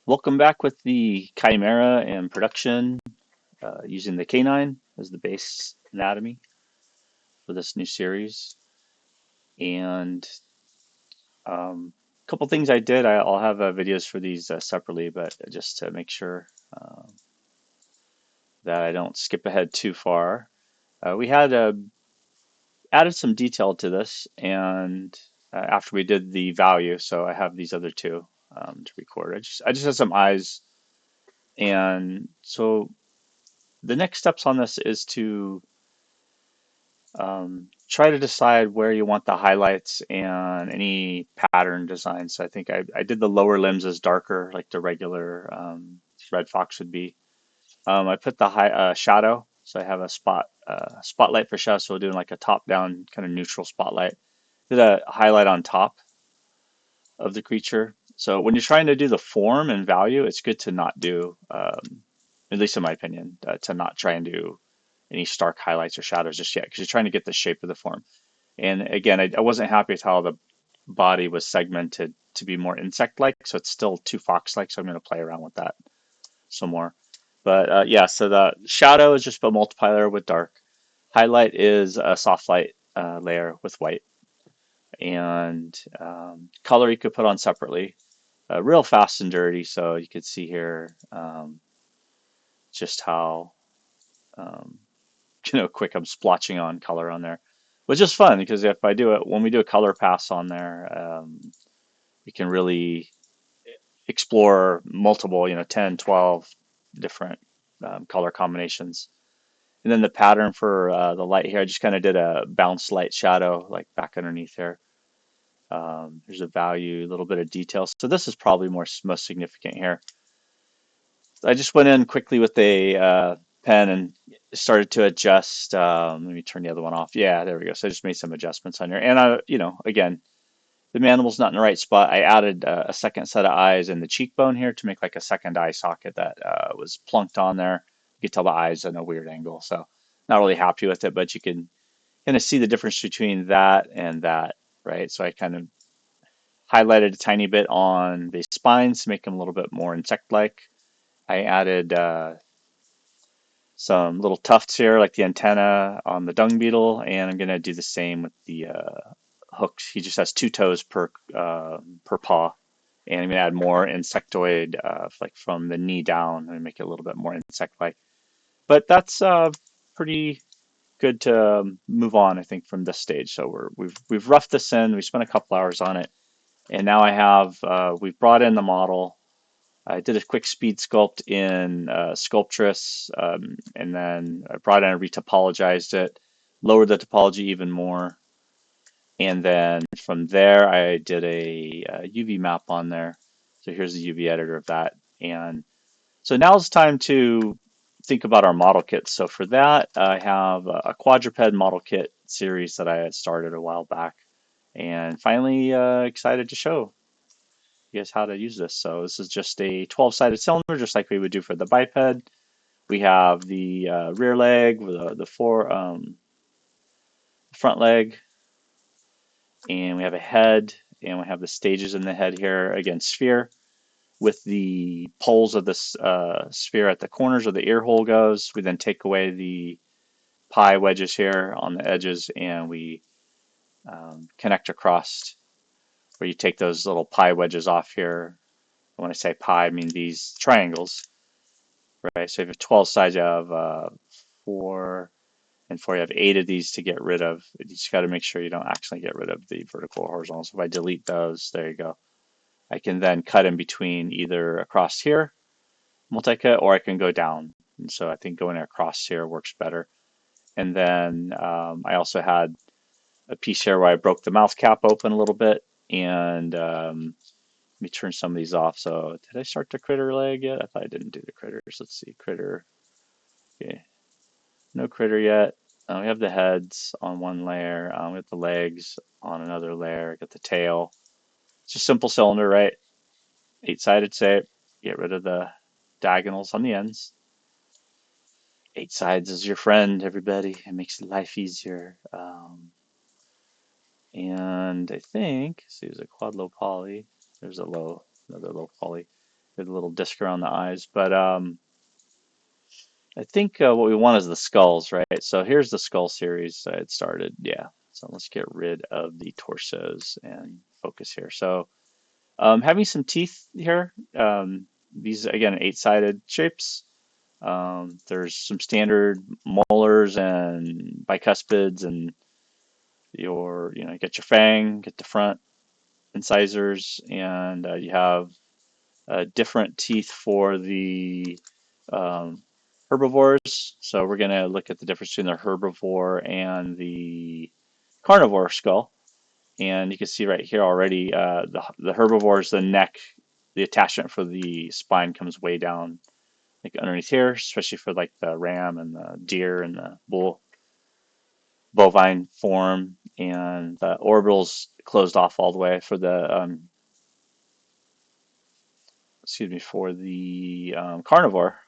Welcome back with the Chimera and production using the Canine as the base anatomy for this new series. And a couple things I did, I'll have videos for these separately, but just to make sure that I don't skip ahead too far. We had added some detail to this, and after we did the value, so I have these other two to record. I just had some eyes, and so the next steps on this is to try to decide where you want the highlights and any pattern designs. So I think I did the lower limbs as darker, like the regular red fox would be. I put the high shadow, so I have a spotlight for shadow. So we're doing like a top-down kind of neutral spotlight. Did a highlight on top of the creature. So when you're trying to do the form and value, it's good to not do, at least in my opinion, to not try and do any stark highlights or shadows just yet, because you're trying to get the shape of the form. And again, I wasn't happy with how the body was segmented to be more insect-like, so it's still too fox-like, so I'm going to play around with that some more. But yeah, so the shadow is just a multiplier with dark. Highlight is a soft light layer with white. And color you could put on separately. Real fast and dirty, so you could see here just how um, quick I'm splotching on color on there, which is fun because if I do it when we do a color pass on there, we can really explore multiple, 10, 12 different color combinations. And then the pattern for the light here, I just kind of did a bounce light shadow like back underneath here. There's a value, a little bit of detail. So this is probably most significant here. I just went in quickly with a pen and started to adjust. Let me turn the other one off. Yeah, there we go. So I just made some adjustments on here. And again, the manimal's not in the right spot. I added a second set of eyes in the cheekbone here to make like a second eye socket that was plunked on there. You can tell the eyes in a weird angle. So not really happy with it, but you can kind of see the difference between that and that, right? So I kind of highlighted a tiny bit on the spines to make them a little bit more insect-like. I added some little tufts here, like the antenna on the dung beetle, and I'm gonna do the same with the hooks. He just has two toes per paw, and I'm gonna add more insectoid, like from the knee down, and make it a little bit more insect-like. But that's pretty good to move on, I think, from this stage. So we've roughed this in. We spent a couple hours on it, and now I have we've brought in the model. I did a quick speed sculpt in Sculptress, and then I brought in and retopologized it, lowered the topology even more, and then from there I did a UV map on there. So here's the UV editor of that. And so now it's time to think about our model kits. So for that, I have a quadruped model kit series that I had started a while back, and finally excited to show you guys how to use this. So this is just a 12-sided cylinder, just like we would do for the biped. We have the rear leg, the front leg, and we have a head, and we have the stages in the head here. Again, sphere with the poles of this sphere at the corners where the ear hole goes. We then take away the pie wedges here on the edges, and we connect across where you take those little pie wedges off here. When I say pie, I mean these triangles, right? So if you have 12 sides, you have four and four. You have 8 of these to get rid of. You just got to make sure you don't actually get rid of the vertical or horizontal. So if I delete those, there you go. I can then cut in between either across here, multi-cut, or I can go down. And so I think going across here works better. And then I also had a piece here where I broke the mouth cap open a little bit. And let me turn some of these off. So did I start the critter leg yet? I thought I didn't do the critters. Let's see, critter. Okay, no critter yet. We have the heads on one layer. We have the legs on another layer. Got the tail. It's a simple cylinder, right? 8-sided shape. Get rid of the diagonals on the ends. 8 sides is your friend, everybody. It makes life easier. And I think, see, there's a quad low poly. There's another low poly. Get a little disc around the eyes. But I think what we want is the skulls, right? So here's the skull series I had started. Yeah. So let's get rid of the torsos and focus here. So having some teeth here. These, again, eight-sided shapes. There's some standard molars and bicuspids and you get your fang, get the front incisors, and you have different teeth for the um, herbivores. So we're going to look at the difference between the herbivore and the carnivore skull. And you can see right here already, the herbivores, the neck, the attachment for the spine comes way down, like underneath here, especially for like the ram and the deer and the bovine form, and the orbitals closed off all the way for the excuse me, for the carnivore.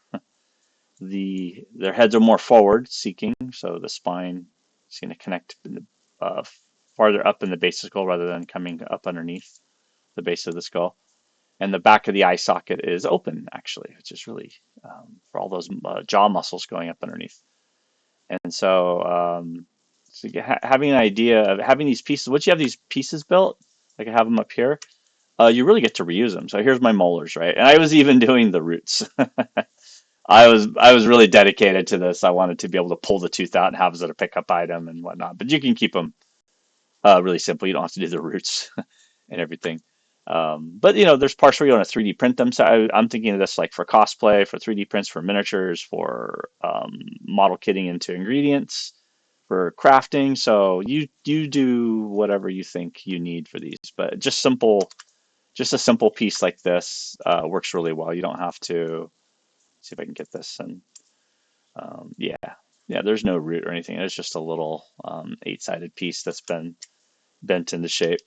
Their heads are more forward seeking, so the spine is going to connect in the, farther up in the base of the skull rather than coming up underneath the base of the skull. And the back of the eye socket is open, actually, which is really for all those jaw muscles going up underneath. And so having an idea of having these pieces, once you have these pieces built, like I have them up here, you really get to reuse them. So here's my molars, right? And I was even doing the roots. I was really dedicated to this. I wanted to be able to pull the tooth out and have it as a pickup item and whatnot. But you can keep them really simple. You don't have to do the roots and everything. But there's parts where you want to 3D print them. So I'm thinking of this like for cosplay, for 3D prints, for miniatures, for model kitting into ingredients, for crafting. So you do whatever you think you need for these. But just a simple piece like this works really well. You don't have to see if I can get this and yeah, yeah. There's no root or anything. It's just a little eight-sided piece that's been bent into shape,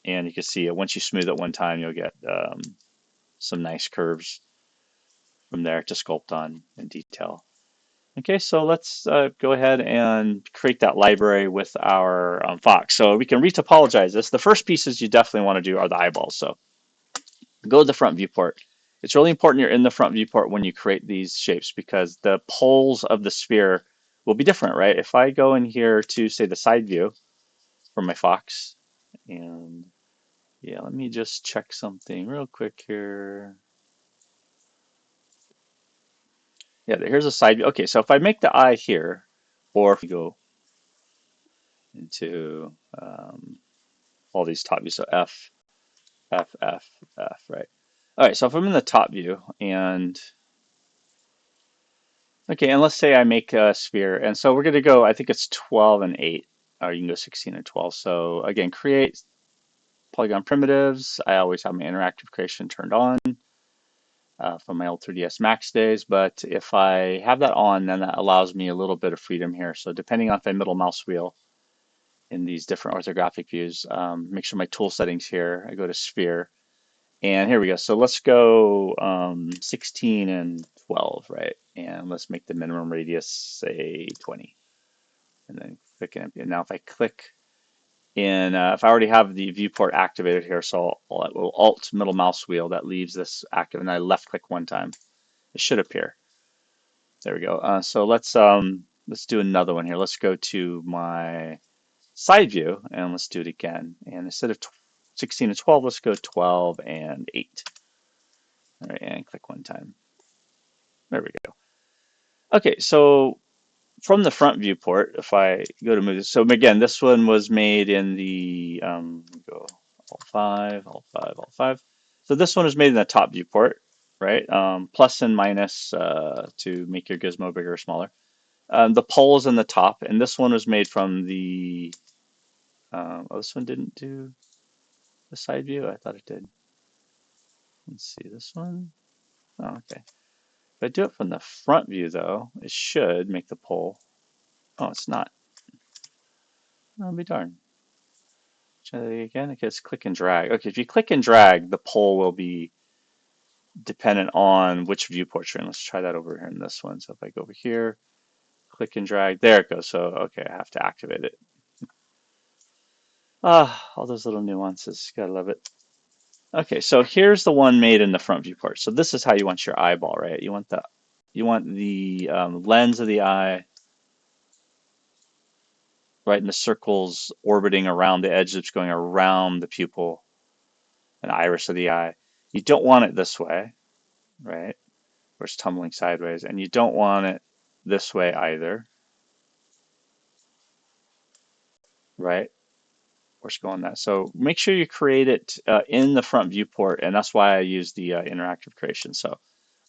and you can see it once you smooth it one time, you'll get some nice curves from there to sculpt on in detail. Okay, so let's go ahead and create that library with our Fox. So we can retopologize this. The first pieces you definitely want to do are the eyeballs. So go to the front viewport. It's really important you're in the front viewport when you create these shapes because the poles of the sphere will be different, right? If I go in here to, say, the side view for my Fox, and yeah, let me just check something real quick here. Yeah, here's a side view. Okay, so if I make the eye here, or if we go into all these top views, so F, F, F, F, right? All right, so if I'm in the top view, and okay, and let's say I make a sphere, and so we're going to go, I think it's 12 and 8, or you can go 16 and 12. So again, create polygon primitives. I always have my interactive creation turned on from my old 3ds Max days, but if I have that on, then that allows me a little bit of freedom here. So depending on if I middle mouse wheel in these different orthographic views, make sure my tool settings here, I go to sphere, and here we go. So let's go 16 and 12, right? And let's make the minimum radius, say, 20. And then click in. And now if I click in, if I already have the viewport activated here, so I'll Alt middle mouse wheel, that leaves this active, and I left click one time. It should appear. There we go. So let's do another one here. Let's go to my side view and let's do it again. And instead of 16 and 12, let's go 12 and 8. All right, and click one time. There we go. Okay, so from the front viewport, if I go to move this, so again, this one was made in the, go Alt 5, Alt 5, Alt 5. So this one was made in the top viewport, right? Plus and minus to make your gizmo bigger or smaller. The pole is in the top, and this one was made from the, oh, this one didn't do the side view? I thought it did. Let's see, this one. Oh, okay. If I do it from the front view, though, it should make the pole. Oh, it's not. I'll be darned. Try that again. Okay, it's click and drag. Okay, if you click and drag, the pole will be dependent on which viewport you're in. Let's try that over here in this one. So if I go over here, click and drag, there it goes. So, okay, I have to activate it. Ah, all those little nuances. Gotta love it. Okay, so here's the one made in the front viewport. So this is how you want your eyeball, right? You want the lens of the eye right in the circles orbiting around the edge that's going around the pupil and iris of the eye. You don't want it this way, right? Where it's tumbling sideways, and you don't want it this way either, right? Where it's going that. So make sure you create it in the front viewport, and that's why I use the interactive creation. So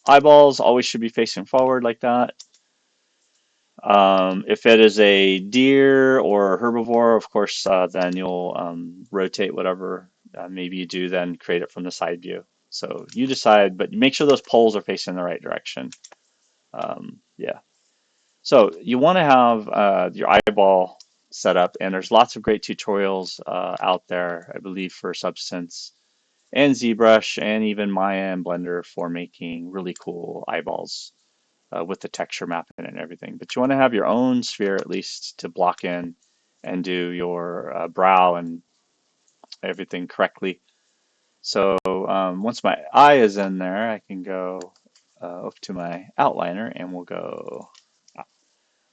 eyeballs always should be facing forward like that. If it is a deer or a herbivore, of course, then you'll rotate whatever maybe you do, then create it from the side view. So you decide, but make sure those poles are facing the right direction. Yeah. So you want to have your eyeball set up, and there's lots of great tutorials out there, I believe, for Substance and ZBrush and even Maya and Blender for making really cool eyeballs with the texture mapping and everything. But you want to have your own sphere at least to block in and do your brow and everything correctly. So once my eye is in there, I can go up to my outliner and we'll go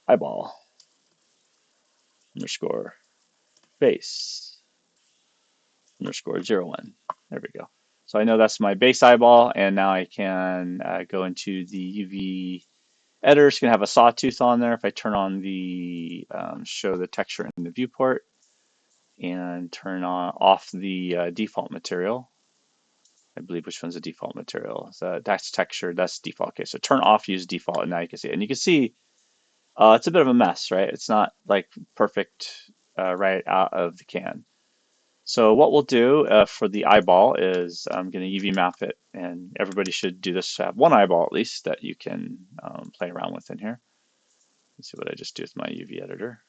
eyeball underscore base underscore 01. There we go. So I know that's my base eyeball, and now I can go into the UV editor. It's going to have a sawtooth on there. If I turn on the show the texture in the viewport and turn on off the default material, I believe which one's the default material. So that's texture, that's default. Okay, so turn off use default, and now you can see it. And you can see it's a bit of a mess, right? It's not like perfect right out of the can. So what we'll do for the eyeball is I'm going to UV map it, and everybody should do this, have one eyeball at least that you can play around with in here. Let's see what I just do with my UV editor.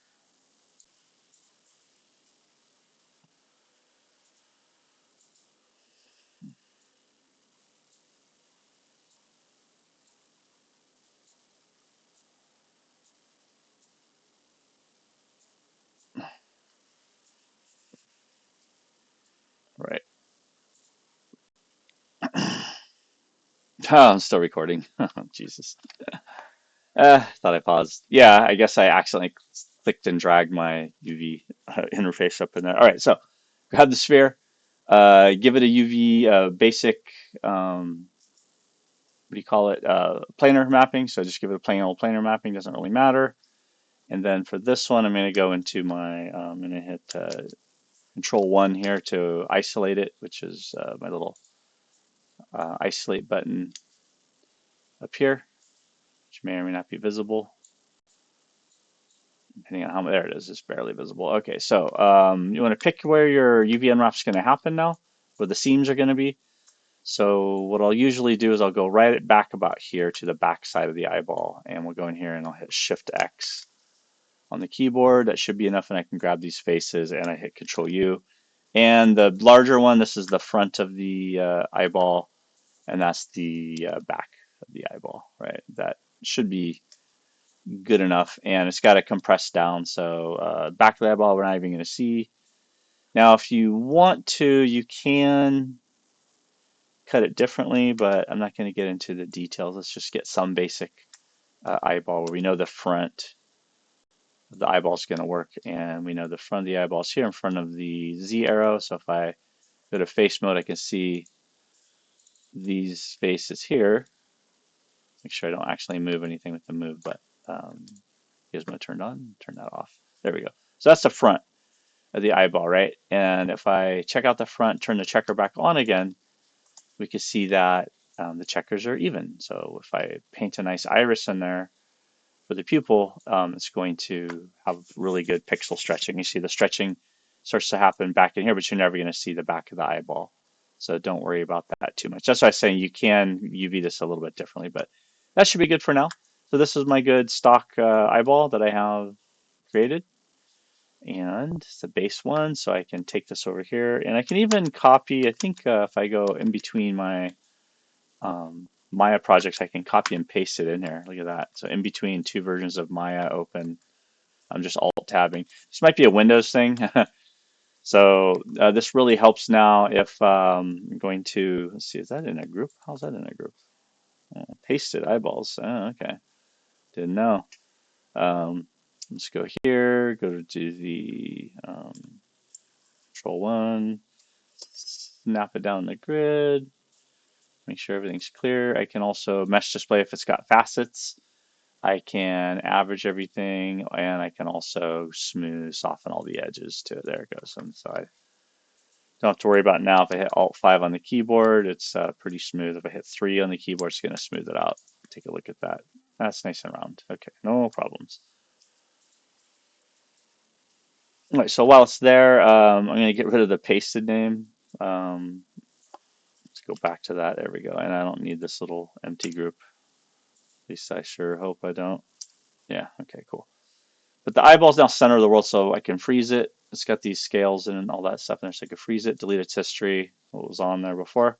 Right. Oh, I'm still recording. Oh, Jesus. Thought I paused. Yeah, I guess I accidentally clicked and dragged my UV interface up in there. All right, so grab the sphere, give it a UV basic, what do you call it, planar mapping. So just give it a plain old planar mapping, doesn't really matter. And then for this one, I'm going to go into my, I'm going to hit Control 1 here to isolate it, which is my little isolate button up here, which may or may not be visible, depending on how there it is. It's barely visible. Okay, so you want to pick where your UV unwrap is going to happen now, where the seams are going to be. So what I'll usually do is I'll go right back about here to the back side of the eyeball, and we'll go in here and I'll hit Shift X on the keyboard. That should be enough, and I can grab these faces and I hit Control U. And the larger one, this is the front of the eyeball, and that's the back of the eyeball, right? That should be good enough, and it's got to compress down. So back of the eyeball, we're not even going to see. Now, if you want to, you can cut it differently, but I'm not going to get into the details. Let's just get some basic eyeball where we know the front of the eyeball is going to work, and we know the front of the eyeball is here in front of the Z arrow. So if I go to face mode, I can see these faces here. Make sure I don't actually move anything with the move, but gizmo turned on, turn that off. There we go. So that's the front of the eyeball, right? And if I check out the front, turn the checker back on again, we can see that the checkers are even. So if I paint a nice iris in there for the pupil, it's going to have really good pixel stretching. You see the stretching starts to happen back in here, but you're never going to see the back of the eyeball. So don't worry about that too much. That's why I was saying you can UV this a little bit differently, but that should be good for now. So this is my good stock eyeball that I have created. And it's the base one, so I can take this over here. And I can even copy, I think if I go in between my Maya projects, I can copy and paste it in here. Look at that. So in between two versions of Maya open, I'm just alt tabbing. This might be a Windows thing. So this really helps now if I'm going to, let's see, is that in a group? How's that in a group? Pasted eyeballs. Oh, okay. Didn't know. Let's go here, go to the control one, snap it down the grid, make sure everything's clear. I can also mesh display if it's got facets. I can average everything, and I can also smooth, soften all the edges to it. There it goes. And so I don't have to worry about now if I hit Alt 5 on the keyboard, it's pretty smooth. If I hit 3 on the keyboard, it's going to smooth it out. Take a look at that. That's nice and round. Okay, no problems. All right, so while it's there, I'm going to get rid of the pasted name. Let's go back to that. There we go. And I don't need this little empty group. At least I sure hope I don't. Yeah, okay, cool. But the eyeball's now center of the world, so I can freeze it. It's got these scales and all that stuff in there, so I can freeze it, delete its history, what was on there before.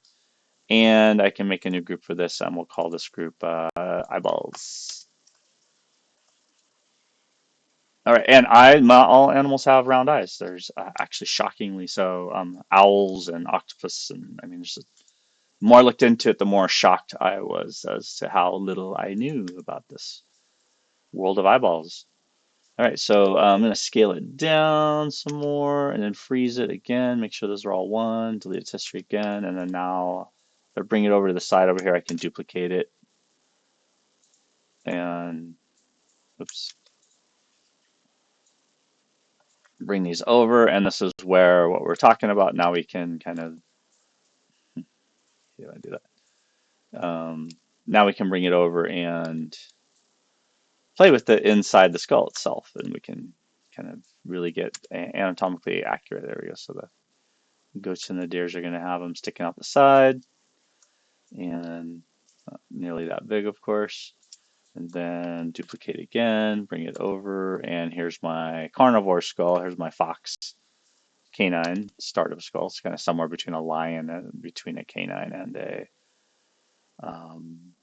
And I can make a new group for this, and we'll call this group eyeballs. All right, and not all animals have round eyes. There's actually shockingly so. Owls and octopus, and I mean, the more I looked into it, the more shocked I was as to how little I knew about this world of eyeballs. All right, so I'm going to scale it down some more and then freeze it again. Make sure those are all one. Delete its history again, and then now if I bring it over to the side over here, I can duplicate it and oops, bring these over. And this is where what we're talking about. Now we can kind of how do I do that? Now we can bring it over and play with the inside the skull itself, and we can kind of really get anatomically accurate. There we go. So the goats and the deers are going to have them sticking out the side, and not nearly that big, of course. And then duplicate again, bring it over, and here's my carnivore skull. Here's my fox canine start of skull. It's kind of somewhere between a lion and between a canine and a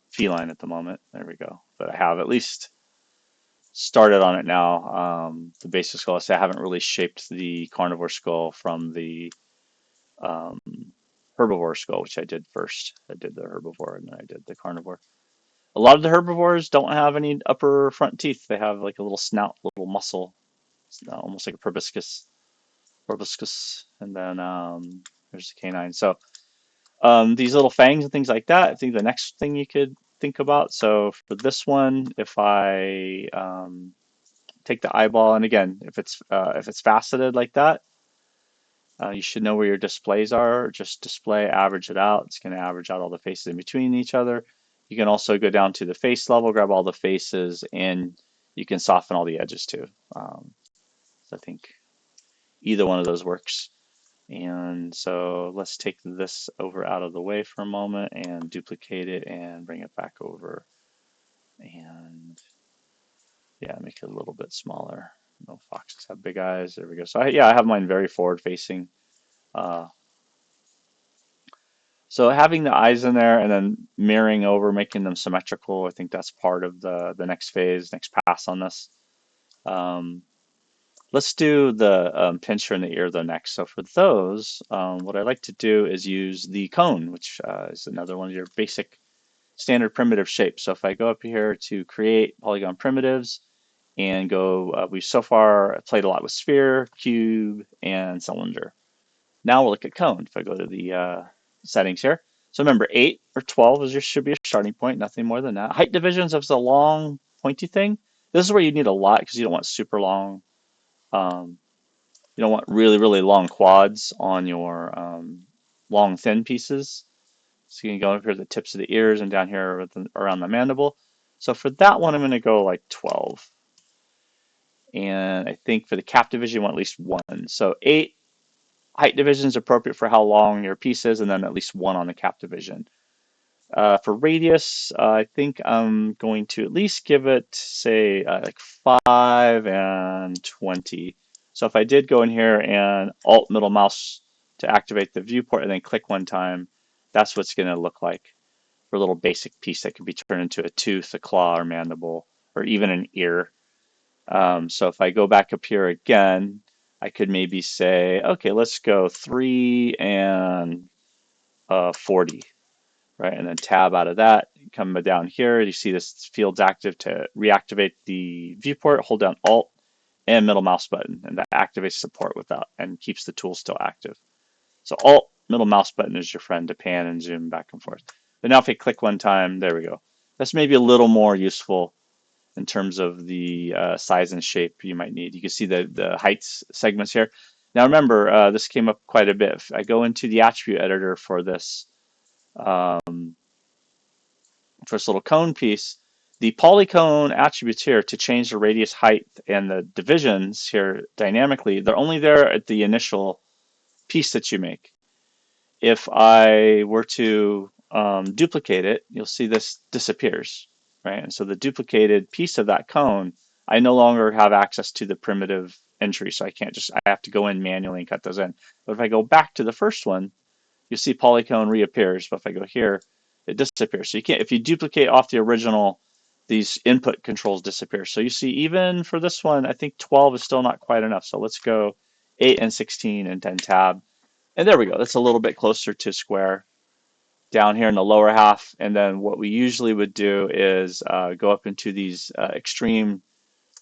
feline at the moment. There we go. But I have at least started on it now. The basic skull. I haven't really shaped the carnivore skull from the um, herbivore skull, which I did first. I did the herbivore and then I did the carnivore. A lot of the herbivores don't have any upper front teeth. They have like a little snout, little muscle, almost like a proboscis, and then there's the canine. So these little fangs and things like that, I think the next thing you could think about. So for this one, if I take the eyeball, and again, if it's faceted like that, you should know where your displays are. Just display, average it out. It's going to average out all the faces in between each other. You can also go down to the face level, grab all the faces, and you can soften all the edges too. So I think either one of those works. And so let's take this over out of the way for a moment and duplicate it and bring it back over. And yeah, make it a little bit smaller. No foxes have big eyes. There we go. So yeah, I have mine very forward facing. Uh, So having the eyes in there and then mirroring over, making them symmetrical, I think that's part of the next phase, next pass on this. Um, let's do the pincher and the ear though next. So for those, what I like to do is use the cone, which is another one of your basic standard primitive shapes. So if I go up here to create polygon primitives and go, we've so far played a lot with sphere, cube, and cylinder. Now we'll look at cone. If I go to the settings here. So remember, 8 or 12 should be a starting point, nothing more than that. Height divisions, if it's a long, pointy thing, this is where you need a lot because you don't want super long, um, you don't want really, really long quads on your long, thin pieces. So you can go up here to the tips of the ears and down here around the mandible. So for that one, I'm going to go like 12. And I think for the cap division, you want at least 1. So 8 height division is appropriate for how long your piece is, and then at least 1 on the cap division. For radius, I think I'm going to at least give it, say, like 5 and 20. So if I did go in here and Alt middle mouse to activate the viewport and then click one time, that's what's going to look like for a little basic piece that could be turned into a tooth, a claw, or mandible, or even an ear. So if I go back up here again, I could maybe say, okay, let's go 3 and 40, right? And then tab out of that, come down here, you see this field's active. To reactivate the viewport, hold down Alt and middle mouse button, and that activates support without and keeps the tool still active. So Alt, middle mouse button is your friend to pan and zoom back and forth. But now if I click one time, there we go. That's maybe a little more useful in terms of the size and shape you might need. You can see the heights segments here. Now remember, this came up quite a bit. If I go into the attribute editor for this little cone piece, the polycone attributes here to change the radius, height, and the divisions here dynamically, they're only there at the initial piece that you make. If I were to duplicate it, you'll see this disappears, right? And so the duplicated piece of that cone, I no longer have access to the primitive entry, so I have to go in manually and cut those in. But if I go back to the first one, you see polycone reappears, but if I go here, it disappears. So you can't, if you duplicate off the original, these input controls disappear. So you see, even for this one, I think 12 is still not quite enough. So let's go 8 and 16 and then tab. And there we go. That's a little bit closer to square down here in the lower half. And then what we usually would do is go up into these extreme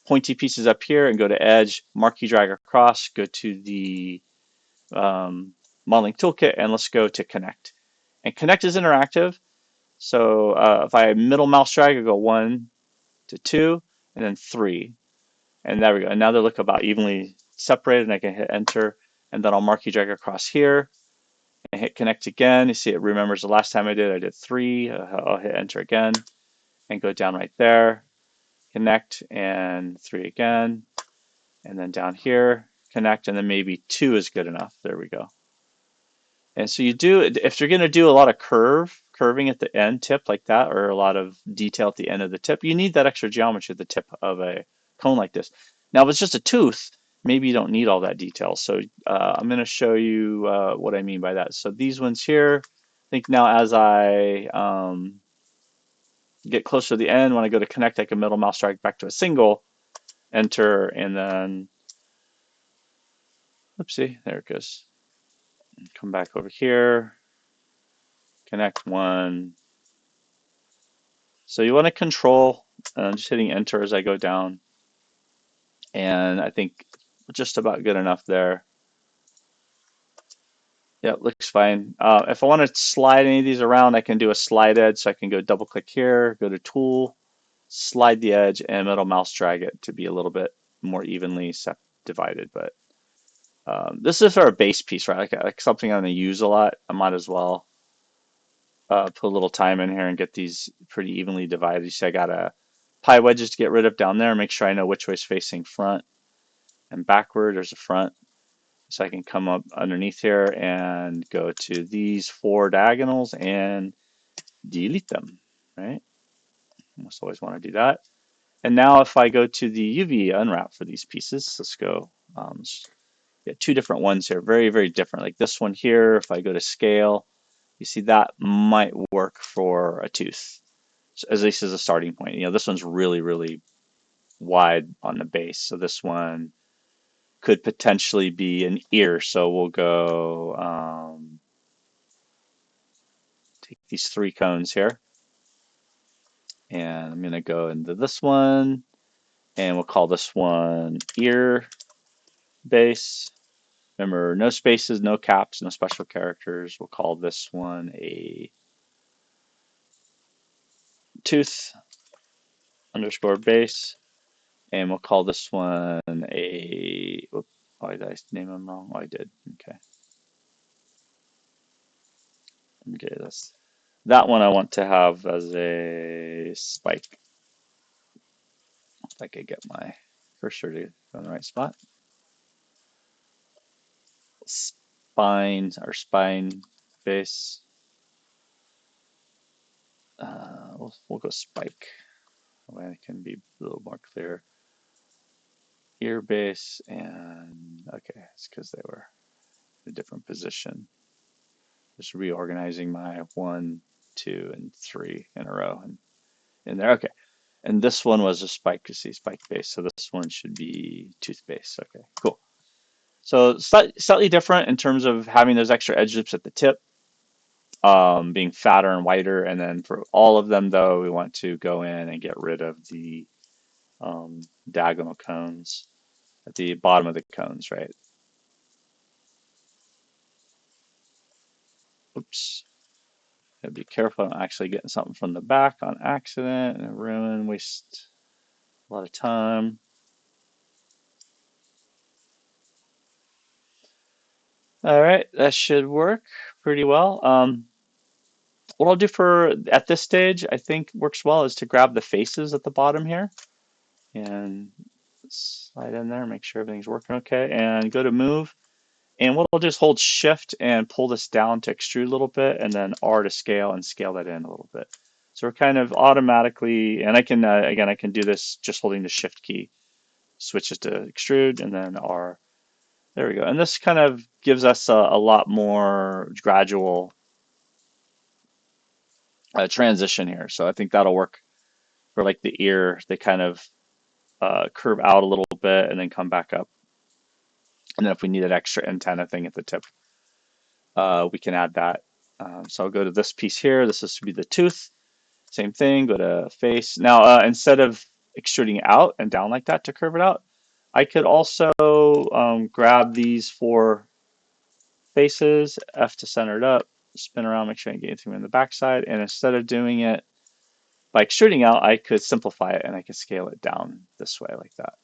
pointy pieces up here and go to edge, marquee drag across, go to the modeling toolkit, and let's go to connect. And connect is interactive. So if I middle mouse drag, I go 1 to 2 and then 3. And there we go. And now they look about evenly separated, and I can hit enter. And then I'll marquee drag across here and hit connect again. You see it remembers the last time I did 3. I'll hit enter again and go down right there, connect, and 3 again. And then down here, connect, and then maybe 2 is good enough. There we go. And so you do, if you're going to do a lot of curving at the end tip like that, or a lot of detail at the end of the tip, you need that extra geometry at the tip of a cone like this. Now, if it's just a tooth, maybe you don't need all that detail. So I'm going to show you what I mean by that. So these ones here, I think now as I get closer to the end, when I go to connect, I can middle mouse drag back to a single, enter, and then, oopsie, there it goes. Come back over here, connect 1. So you want to control, just hitting enter as I go down. And I think just about good enough there. Yeah, looks fine. If I want to slide any of these around, I can do a slide edge. So I can go double click here, go to tool, slide the edge, and middle mouse drag it to be a little bit more evenly divided. But this is for a base piece, right? Like something I'm going to use a lot. I might as well put a little time in here and get these pretty evenly divided. You see I got a pie wedges to get rid of down there. Make sure I know which way is facing front and backward. There's a front. So I can come up underneath here and go to these 4 diagonals and delete them, right? Almost always want to do that. And now if I go to the UV unwrap for these pieces, let's go, get 2 different ones here, very, very different. Like this one here, if I go to scale, you see that might work for a tooth, so at least as a starting point. You know, this one's really, really wide on the base. So this one could potentially be an ear. So we'll go take these 3 cones here. And I'm going to go into this one. And we'll call this one ear base. Remember, no spaces, no caps, no special characters. We'll call this one a tooth underscore base. And we'll call this one a, oh, did I name them wrong? Oh, I did. Okay. Okay, that one I want to have as a spike. If I could get my cursor to go in the right spot. Spine or spine base. We'll go spike. That way I can be a little more clear. Ear base, and okay, it's because they were in a different position. Just reorganizing my 1, 2, and 3 in a row and in there. Okay, and this one was a spike. You see spike base, so this one should be tooth base. Okay, cool. So slightly different in terms of having those extra edge loops at the tip, being fatter and whiter. And then for all of them, though, we want to go in and get rid of the diagonal cones at the bottom of the cones, right? Oops. Gotta be careful. I'm actually getting something from the back on accident and ruin, waste a lot of time. All right, that should work pretty well. What I'll do for at this stage, I think works well, is to grab the faces at the bottom here and slide in there, make sure everything's working okay, and go to move. And what I'll do is hold shift and pull this down to extrude a little bit, and then R to scale and scale that in a little bit. So we're kind of automatically, and I can, again, I can do this just holding the shift key. Switch it to extrude and then R. There we go. And this kind of gives us a lot more gradual transition here. So I think that'll work for like the ear. They kind of curve out a little bit and then come back up. And then if we need an extra antenna thing at the tip, we can add that. So I'll go to this piece here. This is to be the tooth. Same thing, go to face. Now, instead of extruding out and down like that to curve it out, I could also grab these four faces, F to center it up, spin around, make sure I get anything in the backside. And instead of doing it by extruding out, I could simplify it and I could scale it down this way like that.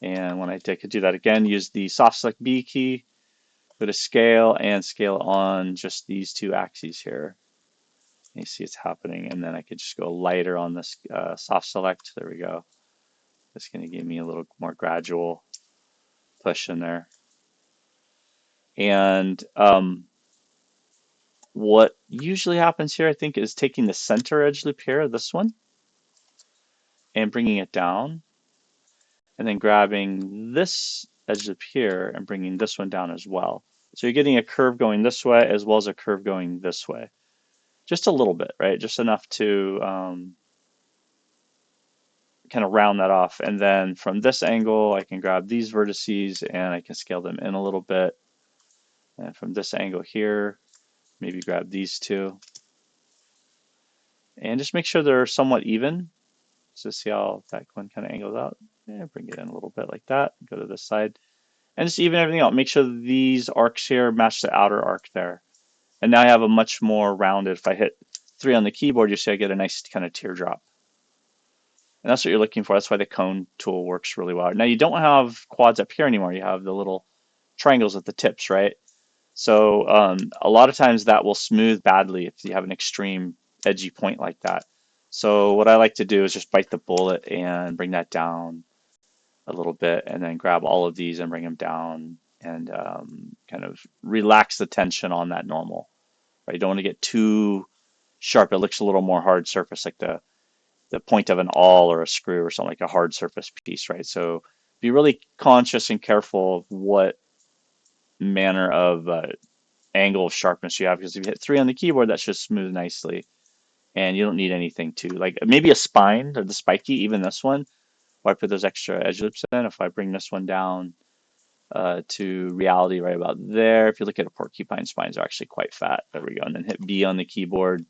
And when I could do that again, use the soft select B key, go to scale and scale on just these two axes here. And you see it's happening. And then I could just go lighter on this soft select. There we go. It's going to give me a little more gradual push in there. And what usually happens here, I think, is taking the center edge loop here, this one, and bringing it down, and then grabbing this edge loop here and bringing this one down as well. So you're getting a curve going this way as well as a curve going this way. Just a little bit, right? Just enough to kind of round that off. And then from this angle, I can grab these vertices and I can scale them in a little bit. And from this angle here, maybe grab these two. And just make sure they're somewhat even. So see how that one kind of angles out. Yeah, bring it in a little bit like that. Go to this side. And just even everything out. Make sure these arcs here match the outer arc there. And now I have a much more rounded, if I hit 3 on the keyboard, you see I get a nice kind of teardrop. And that's what you're looking for. That's why the cone tool works really well. Now you don't have quads up here anymore. You have the little triangles at the tips, right? So a lot of times that will smooth badly if you have an extreme edgy point like that. So what I like to do is just bite the bullet and bring that down a little bit and then grab all of these and bring them down and kind of relax the tension on that normal. Right? You don't want to get too sharp. It looks a little more hard surface, like the point of an awl or a screw or something, like a hard surface piece, right? So be really conscious and careful of what manner of angle of sharpness you have, because if you hit 3 on the keyboard, that should smooth nicely. And you don't need anything to, like maybe a spine or the spiky, even this one, where I put those extra edge loops in. If I bring this one down to reality right about there, if you look at a porcupine, spines are actually quite fat. There we go. And then hit B on the keyboard.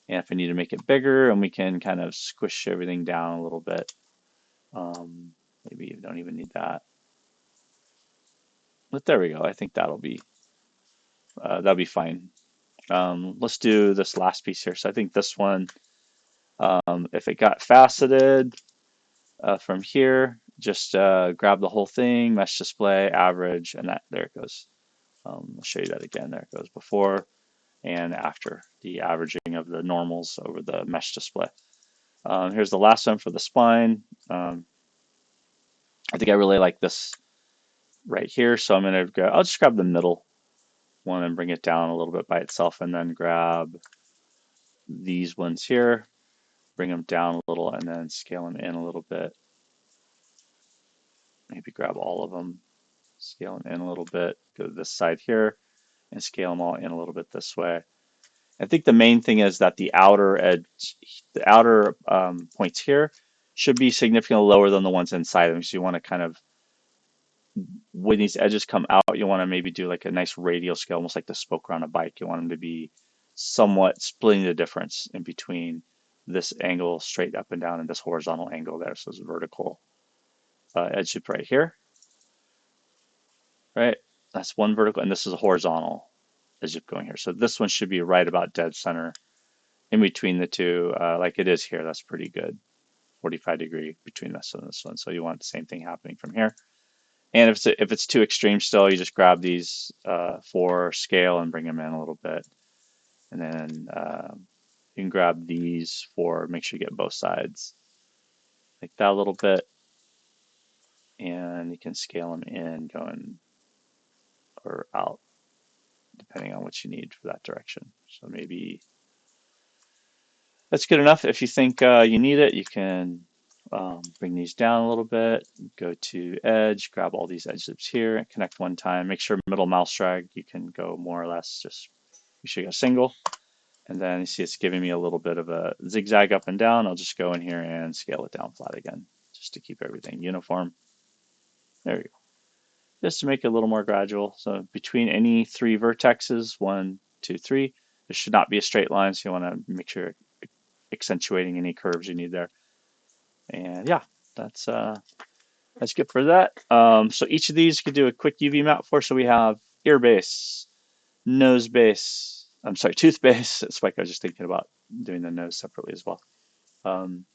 And if I need to make it bigger, and we can kind of squish everything down a little bit. Maybe you don't even need that. But there we go. I think that'll be fine. Let's do this last piece here. So I think this one, if it got faceted from here, just grab the whole thing, mesh display, average, and that there it goes. I'll show you that again. There it goes before and after the averaging of the normals over the mesh display. Here's the last one for the spine. I think I really like this right here, so I'm going to go, I'll just grab the middle one and bring it down a little bit by itself, and then grab these ones here, bring them down a little, and then scale them in a little bit. Maybe grab all of them, scale them in a little bit, go to this side here, and scale them all in a little bit this way. I think the main thing is that the outer edge, the outer points here should be significantly lower than the ones inside them. So you want to kind of when these edges come out, you want to maybe do like a nice radial scale, almost like the spoke around a bike. You want them to be somewhat splitting the difference in between this angle straight up and down and this horizontal angle there. So it's vertical edge loop right here, right? That's one vertical, and this is a horizontal edge loop going here. So this one should be right about dead center in between the two, like it is here. That's pretty good. 45-degree between this and this one. So you want the same thing happening from here. And if it's too extreme still, you just grab these for scale and bring them in a little bit. And then you can grab these for, make sure you get both sides like that a little bit. And you can scale them in, going or out, depending on what you need for that direction. So maybe that's good enough. If you think you need it, you can bring these down a little bit, go to edge, grab all these edge loops here, and connect one time. Make sure middle mouse drag, you can go more or less, just make sure you got a single. And then you see it's giving me a little bit of a zigzag up and down. I'll just go in here and scale it down flat again, just to keep everything uniform. There you go. Just to make it a little more gradual. So between any three vertexes, 1, 2, 3, there should not be a straight line, so you want to make sure you're accentuating any curves you need there. And yeah, that's good for that. So each of these you could do a quick UV map for. So we have ear base, nose base, I'm sorry, tooth base. It's like I was just thinking about doing the nose separately as well. Um,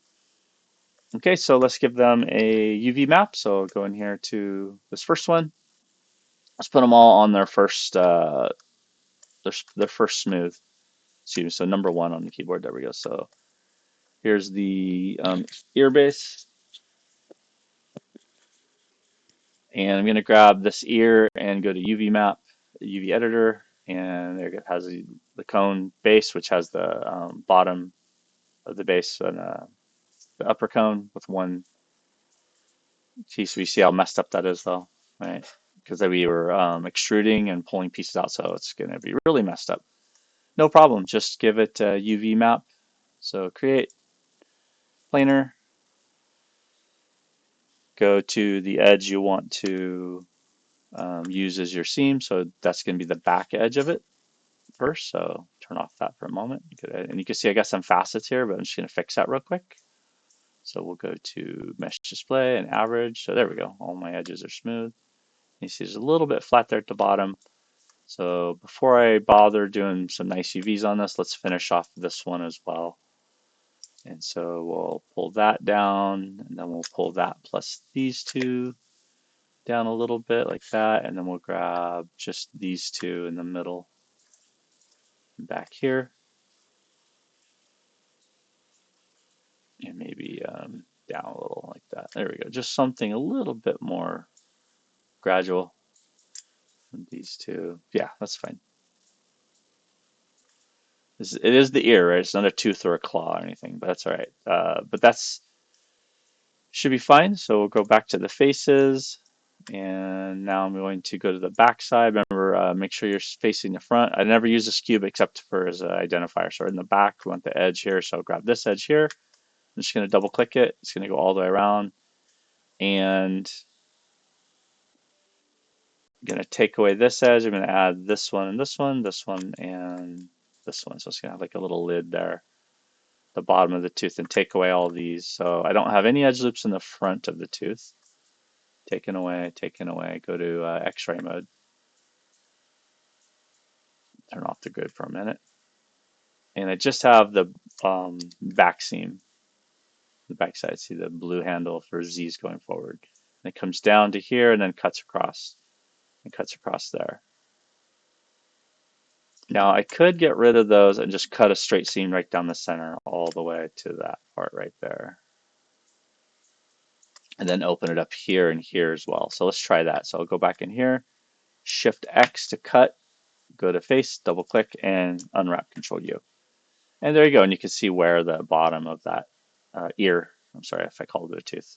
okay, so let's give them a UV map. So I'll go in here to this first one. Let's put them all on their first first smooth. Excuse me. So number 1 on the keyboard. There we go. So here's the ear base. And I'm going to grab this ear and go to UV map, UV editor, and there it has the cone base, which has the bottom of the base and the upper cone with one piece. We see how messed up that is, though, right? Because we were extruding and pulling pieces out, so it's going to be really messed up. No problem. Just give it a UV map. So create planar. Go to the edge you want to use as your seam. So that's going to be the back edge of it first. So turn off that for a moment. And you can see I got some facets here, but I'm just going to fix that real quick. So we'll go to mesh display and average. So there we go. All my edges are smooth. You see there's a little bit flat there at the bottom. So before I bother doing some nice UVs on this, let's finish off this one as well. And so we'll pull that down, and then we'll pull that plus these two down a little bit like that, and then we'll grab just these two in the middle and back here, and maybe down a little like that. There we go. Just something a little bit more gradual. And these two, yeah, that's fine. It is the ear, right? It's not a tooth or a claw or anything, but that's all right. But that's should be fine. So we'll go back to the faces, and now I'm going to go to the back side. Remember, make sure you're facing the front. I never use this cube except for as an identifier. So in the back, we want the edge here. So I'll grab this edge here. I'm just going to double click it. It's going to go all the way around, and I'm going to take away this edge. I'm going to add this one and this one, this one and this one. So it's going to have like a little lid there, the bottom of the tooth, and take away all these. So I don't have any edge loops in the front of the tooth. Taken away, go to X-ray mode. Turn off the grid for a minute. And I just have the back seam, the back side. See the blue handle for Z's going forward. And it comes down to here and then cuts across and cuts across there. Now I could get rid of those and just cut a straight seam right down the center all the way to that part right there. And then open it up here and here as well. So let's try that. So I'll go back in here, Shift X to cut, go to face, double click, and unwrap Control U. And there you go. And you can see where the bottom of that ear, I'm sorry if I called it a tooth.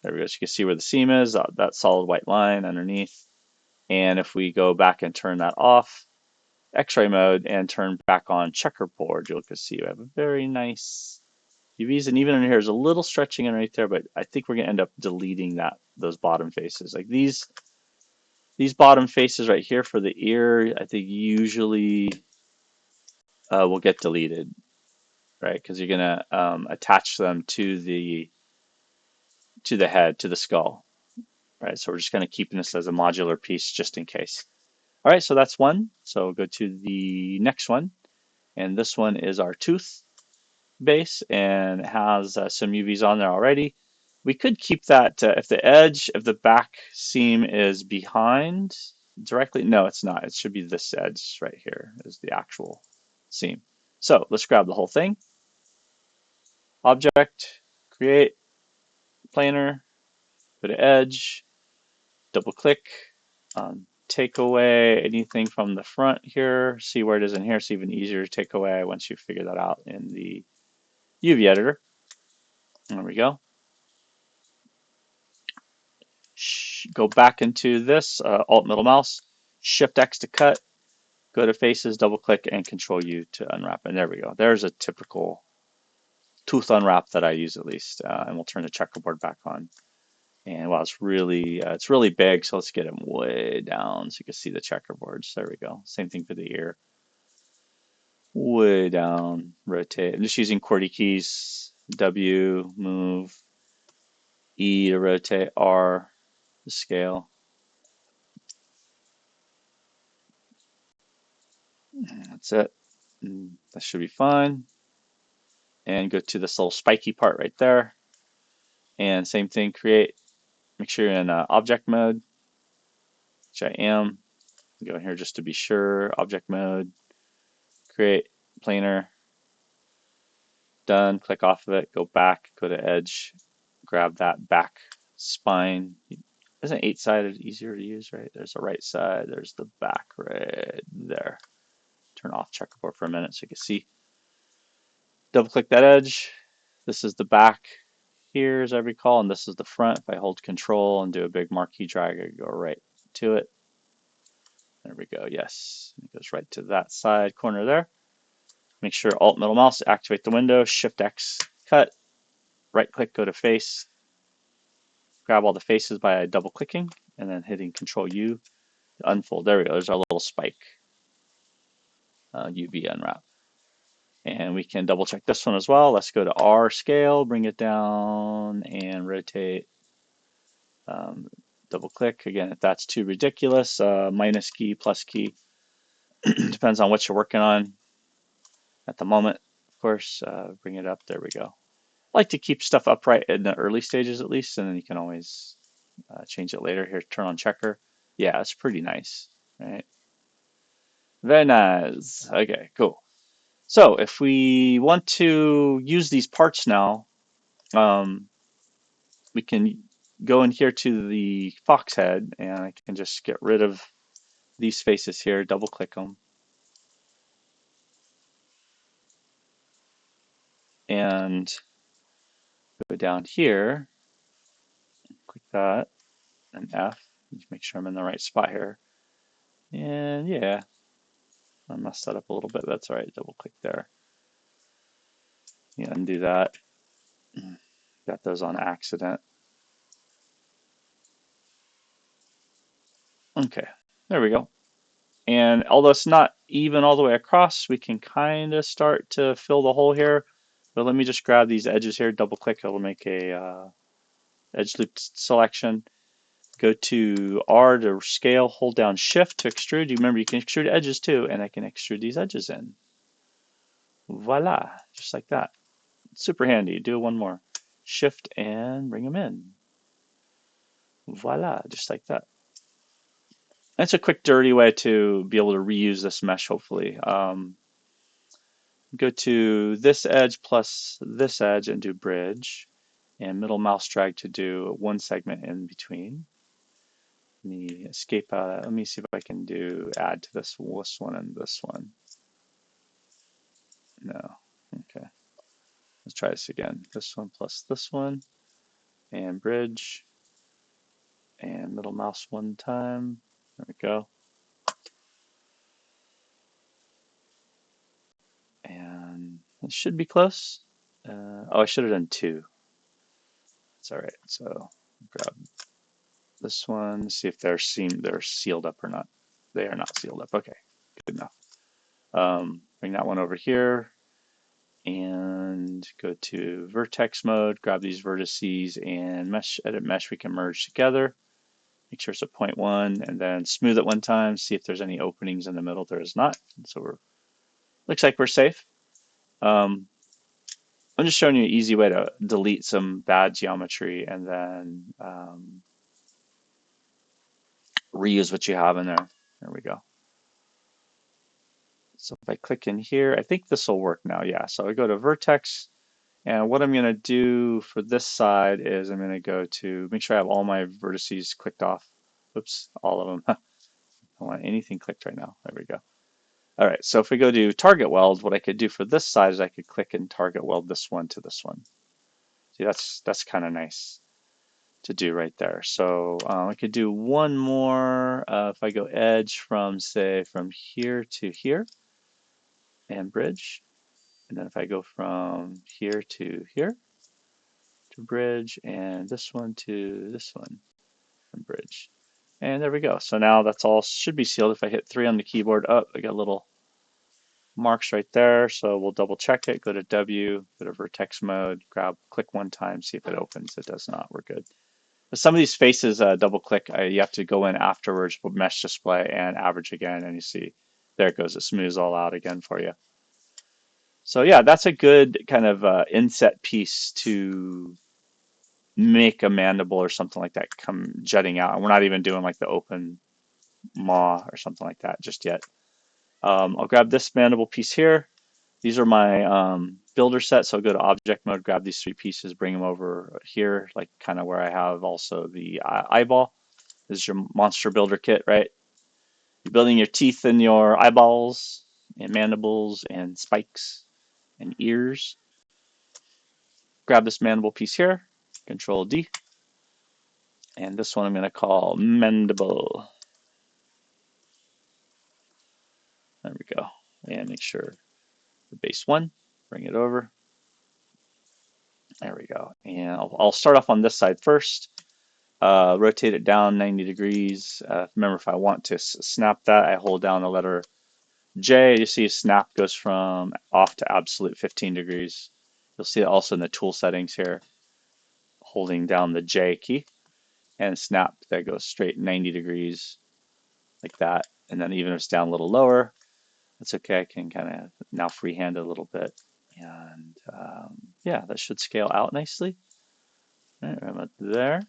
There we go. So you can see where the seam is, that solid white line underneath. And if we go back and turn that off, X-ray mode, and turn back on checkerboard, you'll see we have a very nice UVs, and even in here, there's a little stretching in right there, but I think we're gonna end up deleting those bottom faces. Like these bottom faces right here for the ear, I think usually will get deleted, right? Because you're gonna attach them to the head, to the skull, right? So we're just kind of keeping this as a modular piece just in case. All right, so that's one. So we'll go to the next one, and this one is our tooth base, and it has some UVs on there already. We could keep that if the edge of the back seam is behind directly. No, it's not. It should be this edge right here is the actual seam. So let's grab the whole thing. Object, create, planar, go to edge, double click, take away anything from the front here, see where it is in here. It's even easier to take away once you figure that out in the UV editor. There we go. Go back into this, Alt middle mouse, Shift X to cut, go to faces, double click, and Control U to unwrap. And there we go. There's a typical tooth unwrap that I use at least. And we'll turn the checkerboard back on. And wow, it's really big. So let's get it way down so you can see the checkerboards. There we go. Same thing for the ear. Way down, rotate. I'm just using QWERTY keys. W, move. E to rotate. R to scale. That's it. That should be fine. And go to this little spiky part right there. And same thing, create. Make sure you're in object mode, which I am. Go in here just to be sure. Object mode. Create planar. Done. Click off of it. Go back. Go to edge. Grab that back spine. Isn't 8-sided easier to use, right? There's the right side. There's the back right there. Turn off checkerboard for a minute so you can see. Double click that edge. This is the back here, as I recall, and this is the front. If I hold Control and do a big marquee drag, I go right to it. There we go. Yes, it goes right to that side corner there. Make sure Alt middle mouse, activate the window, Shift X, cut, right click, go to face, grab all the faces by double clicking, and then hitting Control U to unfold. There we go. There's our little spike UV unwrap. And we can double check this one as well. Let's go to R scale, bring it down, and rotate. Double click again if that's too ridiculous. Minus key, plus key, depends on what you're working on at the moment. Of course, bring it up. There we go. I like to keep stuff upright in the early stages at least, and then you can always change it later. Here, turn on checker. Yeah, it's pretty nice, right? Very nice. Okay, cool. So if we want to use these parts now, we can go in here to the fox head, and I can just get rid of these faces here, double click them, and go down here, click that, and F, just make sure I'm in the right spot here. And yeah, I messed that up a little bit. That's all right. Double click there. Yeah, undo that. Got those on accident. Okay, there we go. And although it's not even all the way across, we can kind of start to fill the hole here. But let me just grab these edges here, double click, it'll make a edge loop selection. Go to R to scale, hold down Shift to extrude. You remember you can extrude edges too, and I can extrude these edges in. Voila, just like that. Super handy. Do one more. Shift and bring them in. Voila, just like that. That's a quick, dirty way to be able to reuse this mesh, hopefully. Go to this edge plus this edge and do bridge, and middle mouse drag to do one segment in between. Let me escape out of that. Let me see if I can do add to this one and this one. No. Okay. Let's try this again. This one plus this one, and bridge, and middle mouse one time. There we go. And it should be close. Oh, I should have done two. It's all right. So grab this one, see if they're sealed up or not. They are not sealed up. Okay, good enough. Bring that one over here and go to vertex mode, grab these vertices and mesh, edit mesh we can merge together. Make sure it's a 0.1 and then smooth it one time, see if there's any openings in the middle. There is not. So looks like we're safe. I'm just showing you an easy way to delete some bad geometry and then reuse what you have in there. There we go. So if I click in here, I think this will work now. Yeah, so I go to vertex, and what I'm going to do for this side is I'm going to go to make sure I have all my vertices clicked off. Oops, all of them. I don't want anything clicked right now. There we go. All right, so if we go to target weld, what I could do for this side is I could click and target weld this one to this one. See, that's kind of nice to do right there. So I could do one more if I go edge from, say, from here to here and bridge. And then if I go from here to here to bridge and this one to this one and bridge. And there we go. So now that's all should be sealed. If I hit 3 on the keyboard, oh, I got little marks right there. So we'll double check it, go to W, go to vertex mode, click one time, see if it opens. It does not, we're good. But some of these faces, double click, you have to go in afterwards, mesh display and average again. And you see, there it goes. It smooths all out again for you. So yeah, that's a good kind of inset piece to make a mandible or something like that come jutting out. And we're not even doing like the open maw or something like that just yet. I'll grab this mandible piece here. These are my builder set. So I'll go to object mode, grab these 3 pieces, bring them over here, like kind of where I have also the eyeball. This is your monster builder kit, right? You're building your teeth and your eyeballs and mandibles and spikes and ears. Grab this mandible piece here, Control D. And this one I'm going to call mandible. There we go. And make sure the base 1, bring it over. There we go. And I'll start off on this side first. Rotate it down 90 degrees. Remember, if I want to snap that, I hold down the letter J. You see snap goes from off to absolute 15 degrees. You'll see it also in the tool settings here, holding down the J key. And snap, that goes straight 90 degrees like that. And then even if it's down a little lower, that's okay. I can kind of now freehand it a little bit. And yeah, that should scale out nicely. All right, I'm up there.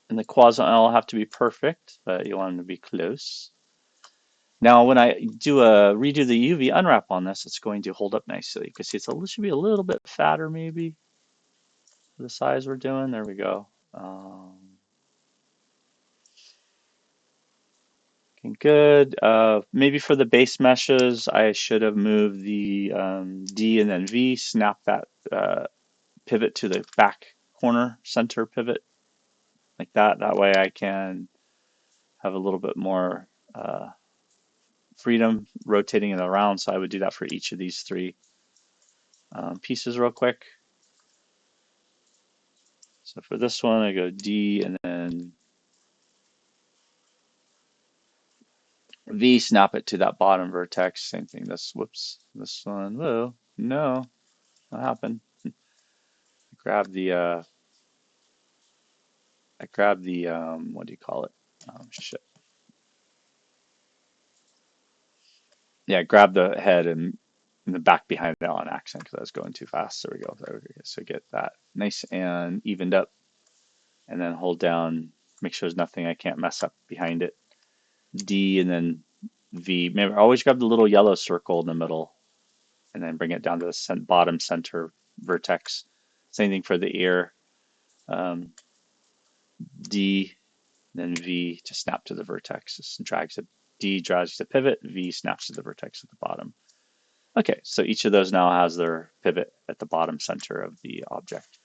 And the quasi-L have to be perfect, but you want them to be close. Now, when I redo the UV unwrap on this, it's going to hold up nicely. You can see it should be a little bit fatter, maybe, for the size we're doing. There we go. Okay, good. Maybe for the base meshes, I should have moved the D and then V, snap that pivot to the back corner center pivot like that. That way I can have a little bit more freedom rotating it around. So I would do that for each of these 3 pieces real quick. So for this one, I go D and then V, snap it to that bottom vertex. Same thing. Whoops, this one. Whoa, no, what happened? I grabbed the what do you call it? Shit. Yeah, grab the head and the back behind it on accident because I was going too fast. There we go. So get that nice and evened up, and then hold down. Make sure there's nothing I can't mess up behind it. D and then V. Maybe always grab the little yellow circle in the middle, and then bring it down to the bottom center vertex. Same thing for the ear. D, then V to snap to the vertex. Just drags it. D drags the pivot. V snaps to the vertex at the bottom. Okay, so each of those now has their pivot at the bottom center of the object.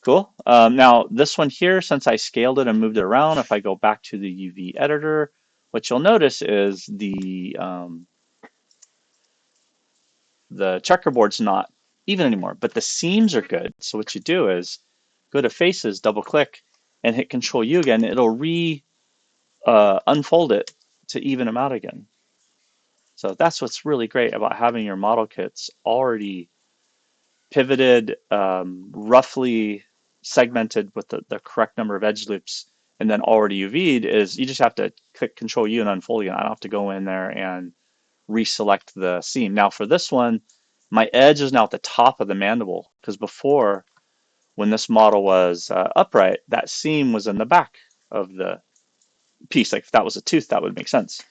Cool. Now this one here, since I scaled it and moved it around, if I go back to the UV editor, what you'll notice is the the checkerboard's not even anymore, but the seams are good. So what you do is go to faces, double click, and hit Control U again. It'll unfold it to even them out again. So that's what's really great about having your model kits already pivoted, roughly segmented with the correct number of edge loops, and then already UV'd is you just have to click Control U and unfold again. I don't have to go in there and reselect the seam. Now for this one, my edge is now at the top of the mandible because before, when this model was upright, that seam was in the back of the piece. Like if that was a tooth, that would make sense.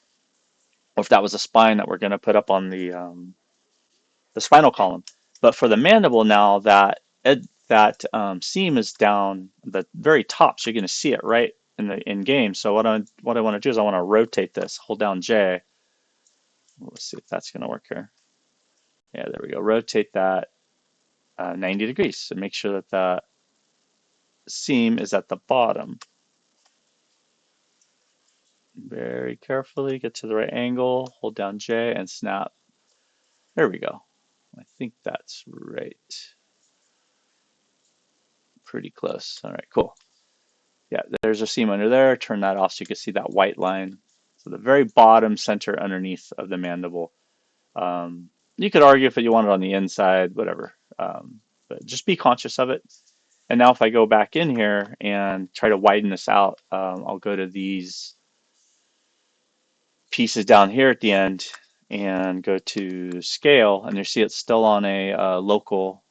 Or if that was a spine that we're going to put up on the spinal column. But for the mandible now, that seam is down the very top, so you're going to see it right in game. So what I want to do is I want to rotate this. Hold down J. Let's see if that's going to work here. Yeah, there we go. Rotate that 90 degrees and make sure that the seam is at the bottom. Very carefully get to the right angle. Hold down J and snap. There we go. I think that's right. Pretty close. All right, cool. Yeah, there's a seam under there. Turn that off so you can see that white line. So the very bottom center underneath of the mandible. You could argue if you want it on the inside, whatever. But just be conscious of it. And now if I go back in here and try to widen this out, I'll go to these pieces down here at the end and go to scale. And you see it's still on a local,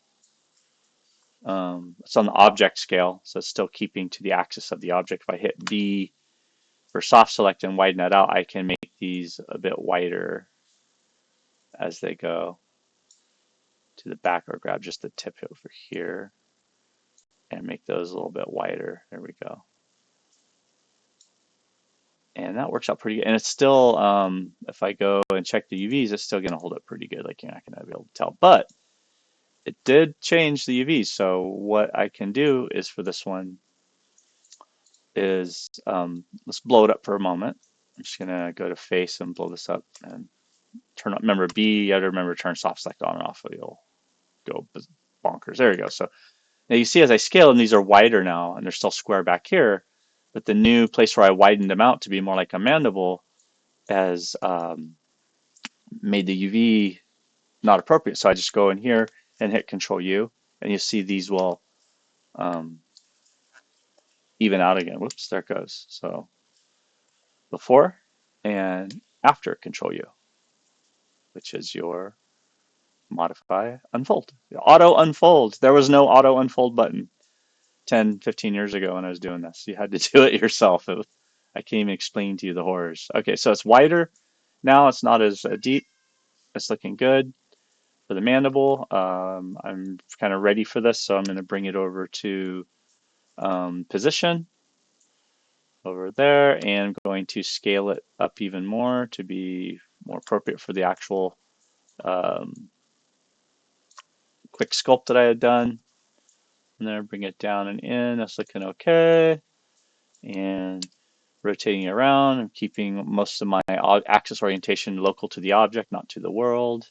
it's on the object scale. So it's still keeping to the axis of the object. If I hit B for soft select and widen that out, I can make these a bit wider as they go to the back, or grab just the tip over here and make those a little bit wider. There we go. And that works out pretty good. And it's still, if I go and check the UVs, it's still going to hold up pretty good. Like you're not going to be able to tell. But it did change the UVs. So what I can do is for this one is, let's blow it up for a moment. I'm just going to go to face and blow this up and turn on. Remember B, you have to remember to turn soft select on and off, or you'll go bonkers. There you go. So now you see as I scale them, these are wider now, and they're still square back here. But the new place where I widened them out to be more like a mandible has made the UV not appropriate. So I just go in here and hit Control U, and you see these will even out again. Whoops, there it goes. So before and after Control U, which is your modify unfold. Auto unfold. There was no auto unfold button 10, 15 years ago when I was doing this. You had to do it yourself. I can't even explain to you the horrors. Okay, so it's wider. Now it's not as deep. It's looking good for the mandible. I'm kind of ready for this, so I'm going to bring it over to position over there, and I'm going to scale it up even more to be more appropriate for the actual quick sculpt that I had done. And then bring it down and in. That's looking okay. And rotating it around and keeping most of my axis orientation local to the object, not to the world.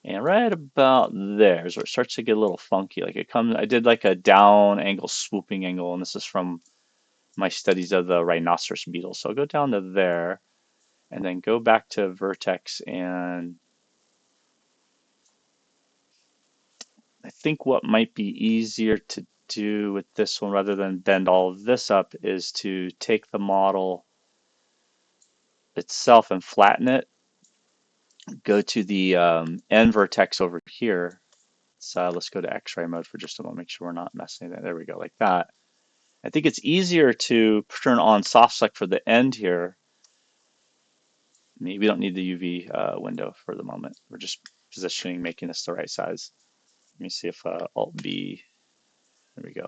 And right about there is where it starts to get a little funky. Like it comes, I did like a down angle, swooping angle, and this is from my studies of the rhinoceros beetle. So I'll go down to there and then go back to vertex, and I think what might be easier to do with this one rather than bend all of this up is to take the model itself and flatten it. Go to the end vertex over here. So let's go to X-ray mode for just a moment, make sure we're not messing it. There we go, like that. I think it's easier to turn on soft select for the end here. Maybe we don't need the UV window for the moment. We're just positioning, making this the right size. Let me see if Alt B, there we go.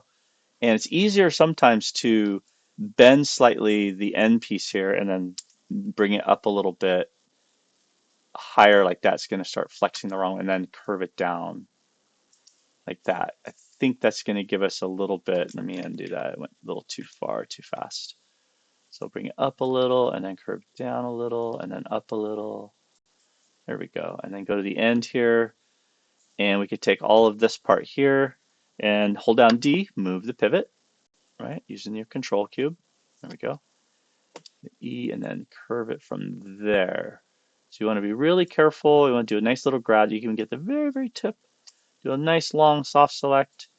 And it's easier sometimes to bend slightly the end piece here and then bring it up a little bit higher like that. It's going to start flexing the wrong way, and then curve it down like that. I think that's going to give us a little bit. Let me undo that. It went a little too far, too fast. So bring it up a little and then curve down a little and then up a little. There we go. And then go to the end here. And we could take all of this part here and hold down D, move the pivot, right, using your control cube. There we go. E, and then curve it from there. So you want to be really careful. You want to do a nice little grab. You can get the very, very tip. Do a nice long soft select,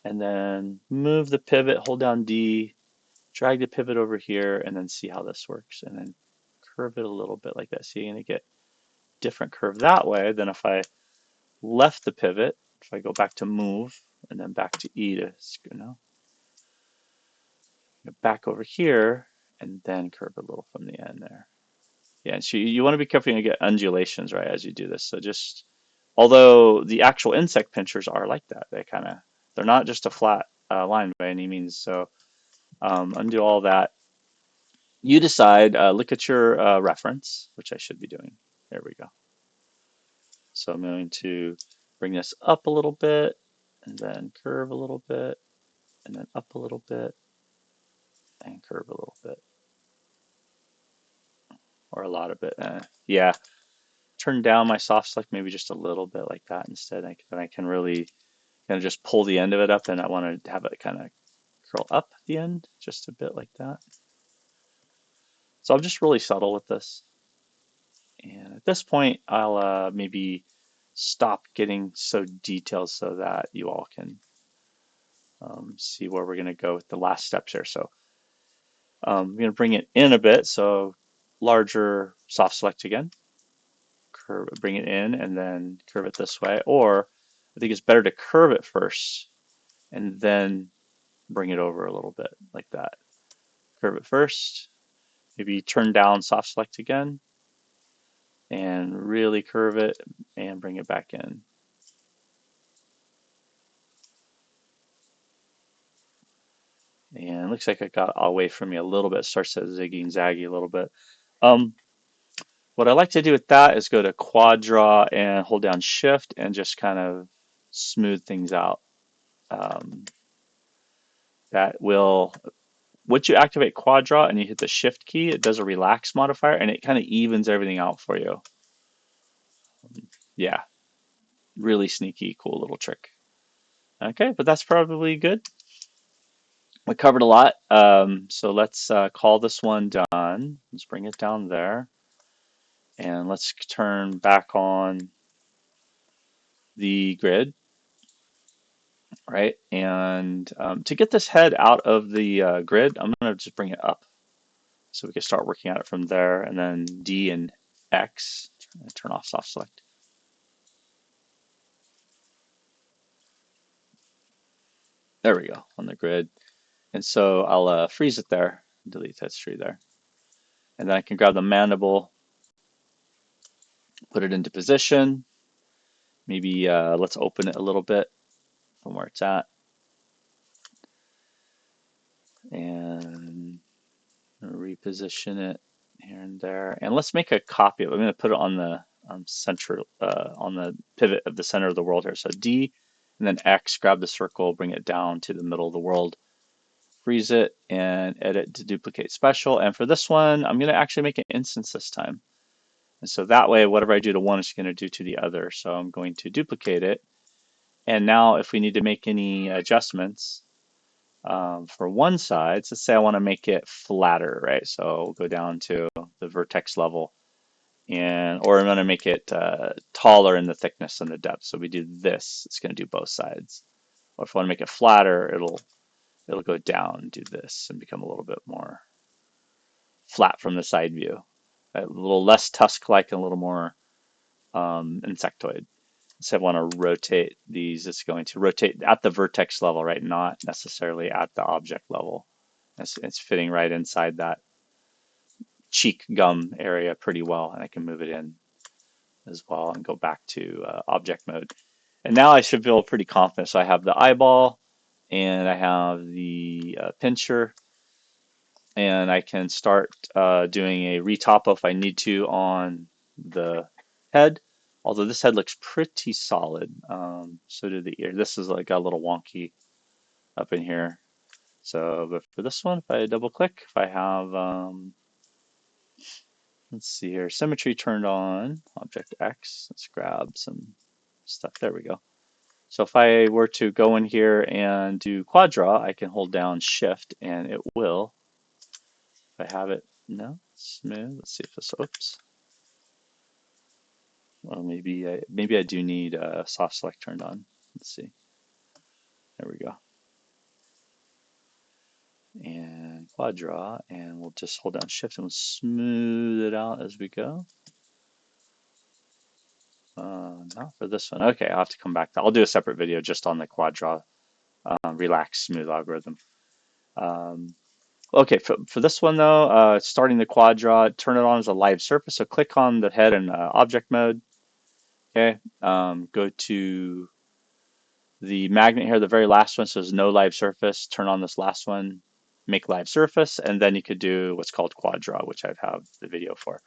and then move the pivot, hold down D, drag the pivot over here, and then see how this works. And then curve it a little bit like that. So you're going to get different curve that way than if I left the pivot. If I go back to move and then back to E to back over here and then curve a little from the end there. Yeah, so you want to be careful you get undulations right as you do this. So just, although the actual insect pinchers are like that, they're not just a flat line by any means. So undo all that. You decide, look at your reference, which I should be doing. There we go. So I'm going to bring this up a little bit and then curve a little bit and then up a little bit and curve a little bit or a lot of it. Yeah, turn down my soft select maybe just a little bit like that instead. Then I can really kind of just pull the end of it up, and I want to have it kind of curl up at the end just a bit like that. So I'm just really subtle with this. And at this point, I'll maybe stop getting so detailed so that you all can see where we're going to go with the last steps here. So I'm going to bring it in a bit. So larger soft select again, curve, bring it in and then curve it this way. Or I think it's better to curve it first and then bring it over a little bit like that. Curve it first, maybe turn down soft select again and really curve it and bring it back in. And it looks like it got away from me a little bit, starts to ziggy and zaggy a little bit. What I like to do with that is go to quad draw and hold down shift and just kind of smooth things out. That will, once you activate quad draw and you hit the shift key, it does a relax modifier and it kind of evens everything out for you. Yeah, really sneaky, cool little trick. Okay, but that's probably good. We covered a lot. So let's call this one done. Let's bring it down there. And let's turn back on the grid, right? And to get this head out of the grid, I'm going to just bring it up. So we can start working at it from there. And then D and X, turn off soft select. There we go, on the grid. And so I'll freeze it there, delete that tree there. And then I can grab the mandible, put it into position. Maybe let's open it a little bit from where it's at. And reposition it here and there. And let's make a copy of it. I'm going to put it on the center, on the pivot of the center of the world here. So D and then X, grab the circle, bring it down to the middle of the world, freeze it, and edit to duplicate special. And for this one, I'm going to actually make an instance this time. And so that way, whatever I do to one, it's going to do to the other. So I'm going to duplicate it. And now if we need to make any adjustments, for one side, so let's say I want to make it flatter, right? So we'll go down to the vertex level, or I'm going to make it taller in the thickness and the depth. So we do this. It's going to do both sides. Or if I want to make it flatter, it'll go down and do this and become a little bit more flat from the side view, a little less tusk-like and a little more insectoid. So I want to rotate these. It's going to rotate at the vertex level, right? Not necessarily at the object level. It's fitting right inside that cheek gum area pretty well, and I can move it in as well and go back to object mode. And now I should feel pretty confident. So I have the eyeball and I have the pincher, and I can start doing a retopo if I need to on the head. Although this head looks pretty solid, so do the ear. This is like a little wonky up in here. So, but for this one, if I double click, if I have, let's see here, symmetry turned on, object X, let's grab some stuff. There we go. So if I were to go in here and do quad draw, I can hold down shift and it will, if I have it, no, smooth. Let's see if this, oops. Well, maybe I do need soft select turned on. Let's see. There we go. And quad draw, and we'll just hold down shift and we'll smooth it out as we go. Not for this one. Okay, I'll have to come back. I'll do a separate video just on the quad draw relax smooth algorithm. Okay, for this one though, starting the quad draw, turn it on as a live surface. So click on the head in object mode. Okay, go to the magnet here, the very last one says no live surface. Turn on this last one, make live surface, and then you could do what's called quad draw, which I have the video for.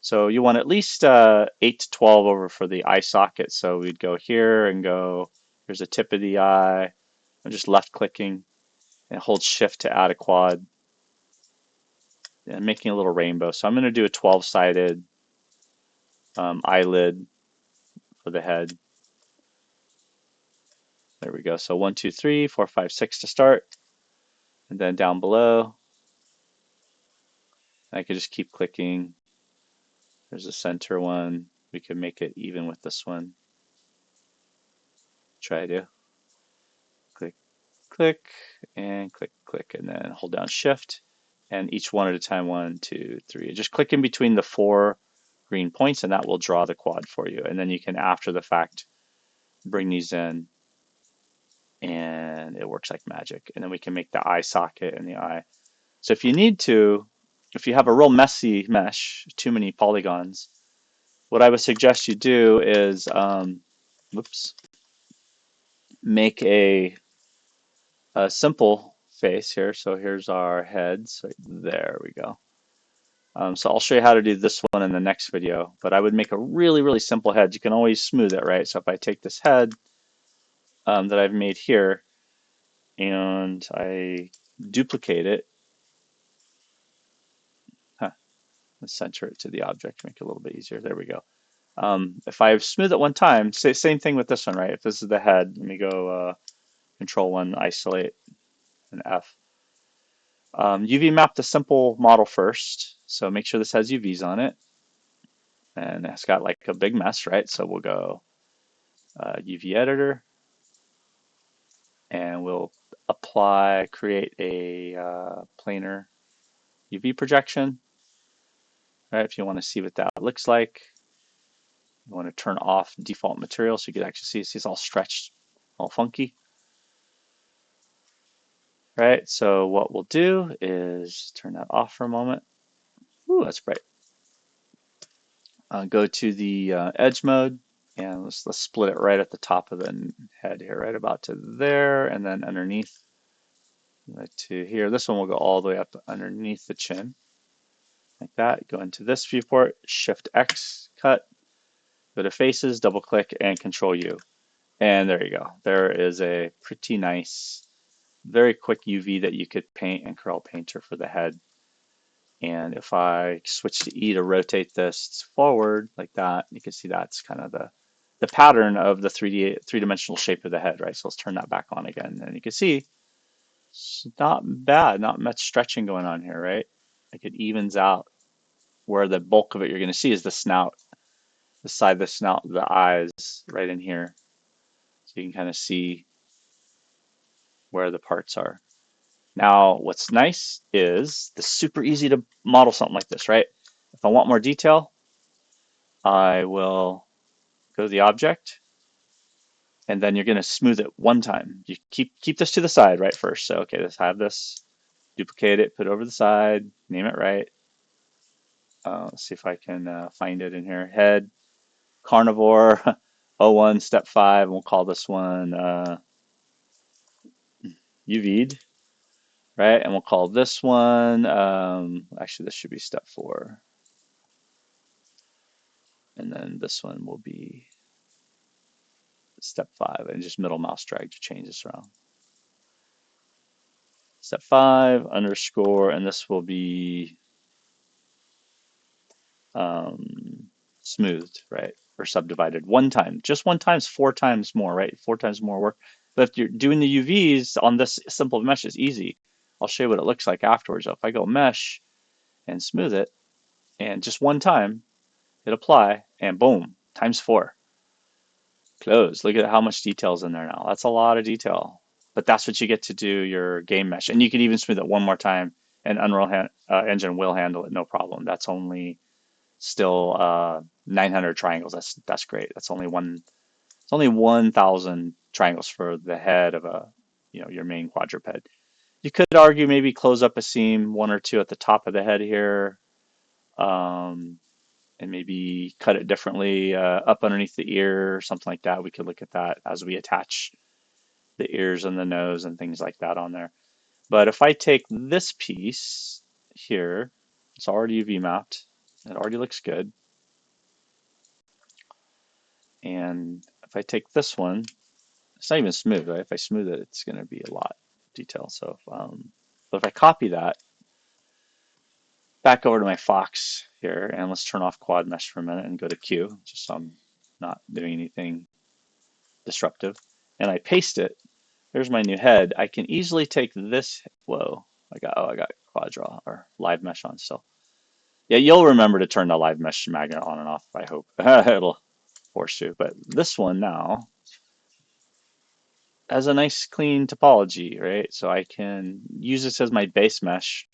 So you want at least 8 to 12 over for the eye socket. So we'd go here and go, here's the tip of the eye. I'm just left clicking and hold shift to add a quad and making a little rainbow. So I'm going to do a 12-sided eyelid for the head. There we go. So 1, 2, 3, 4, 5, 6 to start. And then down below, I could just keep clicking. There's a center one. We could make it even with this one. Try to click, click, and click, click, and then hold down shift. And each one at a time, 1, 2, 3. Just click in between the 4 green points and that will draw the quad for you. And then you can, after the fact, bring these in and it works like magic. And then we can make the eye socket and the eye. So if you need to, if you have a real messy mesh, too many polygons, what I would suggest you do is, whoops, make a simple face here. So here's our heads. Right there we go. So I'll show you how to do this one in the next video, but I would make a really, really simple head. You can always smooth it, right? So if I take this head that I've made here and I duplicate it, let's center it to the object, make it a little bit easier. There we go. If I smooth it one time, same thing with this one, right? If this is the head, let me go Control 1, isolate, and F. UV map the simple model first, so make sure this has UVs on it. And it's got like a big mess, right? So we'll go UV editor, and we'll create a planar UV projection, right? If you want to see what that looks like. You want to turn off default material so you can actually see it's all stretched, all funky. Right, so what we'll do is turn that off for a moment. Ooh, that's bright. Go to the edge mode and let's split it right at the top of the head here, right about to there, and then underneath right to here. This one will go all the way up underneath the chin, like that. Go into this viewport, Shift X, cut, go to faces, double click, and Control U. And there you go. There is a pretty nice, very quick UV that you could paint in Corel Painter for the head. And if I switch to E to rotate this forward like that, you can see that's kind of the pattern of the three-dimensional shape of the head, right? So let's turn that back on again. And you can see it's not bad, not much stretching going on here, right? Like it evens out where the bulk of it you're going to see is the snout, the side of the snout, the eyes right in here. So you can kind of see where the parts are. Now, what's nice is it's super easy to model something like this, right? If I want more detail, I will go to the object, and then you're going to smooth it one time. You keep this to the side, right, first. So, okay, let's have this, duplicate it, put it over the side, name it right. Let's see if I can find it in here. Head, carnivore, O1, step 5, and we'll call this one UV'd, right? And we'll call this one, actually, this should be step 4. And then this one will be step 5, and just middle mouse drag to change this around. Step 5 underscore, and this will be smoothed, right? or subdivided one time. Just one time is 4 times more, right? 4 times more work. But if you're doing the UVs on this simple mesh, it's easy. I'll show you what it looks like afterwards. So if I go mesh and smooth it, and just one time, hit apply, and boom, times 4. Close. Look at how much detail's in there now. That's a lot of detail. But that's what you get to do your game mesh. And you can even smooth it one more time, and Unreal Engine will handle it, no problem. That's only still 900 triangles. That's great. That's only one. It's only 1,000 triangles for the head of your main quadruped. You could argue maybe close up a seam, one or two at the top of the head here, and maybe cut it differently up underneath the ear or something like that. We could look at that as we attach the ears and the nose and things like that on there. But if I take this piece here, it's already UV mapped. It already looks good. And if I take this one, it's not even smooth, right? If I smooth it, it's going to be a lot of detail. So, but if I copy that back over to my Fox here, and let's turn off quad mesh for a minute and go to Q, just so I'm not doing anything disruptive, and I paste it, there's my new head. I can easily take this, whoa, I got quad draw or live mesh on still. Yeah, you'll remember to turn the live mesh magnet on and off, I hope. It'll force you. But this one now has a nice clean topology, right? So I can use this as my base mesh,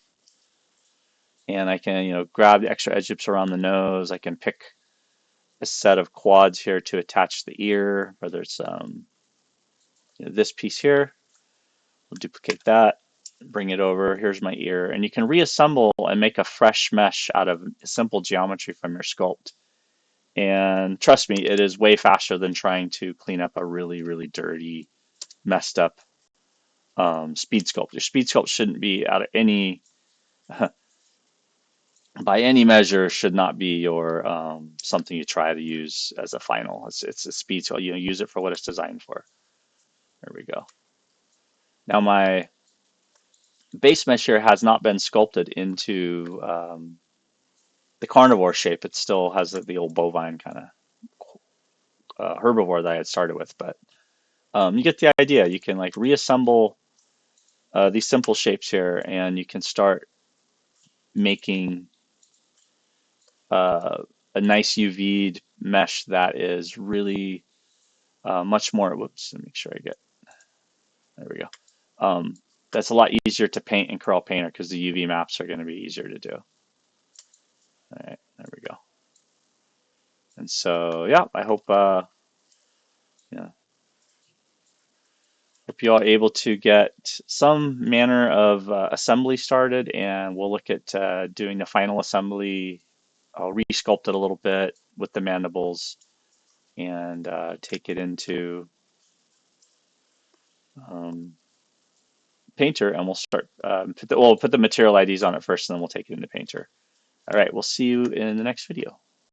and I can, grab the extra edge lips around the nose. I can pick a set of quads here to attach the ear, whether it's this piece here. We'll duplicate that, bring it over. Here's my ear, and you can reassemble and make a fresh mesh out of simple geometry from your sculpt. And trust me, it is way faster than trying to clean up a really, really dirty, messed up speed sculpt. Your speed sculpt shouldn't be out of any, by any measure, should not be your something you try to use as a final. It's a speed sculpt. Use it for what it's designed for. There we go. Now my base mesh here has not been sculpted into the carnivore shape. It still has the old bovine kind of herbivore that I had started with, but you get the idea. You can like reassemble these simple shapes here, and you can start making a nice UV'd mesh that is really much more. Whoops, let me make sure I get. There we go. That's a lot easier to paint in Corel Painter because the UV maps are going to be easier to do. All right, there we go. And so, yeah, I hope hope you all are able to get some manner of assembly started, and we'll look at doing the final assembly. I'll resculpt it a little bit with the mandibles and take it into Painter, and we'll start we'll put the material IDs on it first, and then we'll take it into Painter. All right, we'll see you in the next video.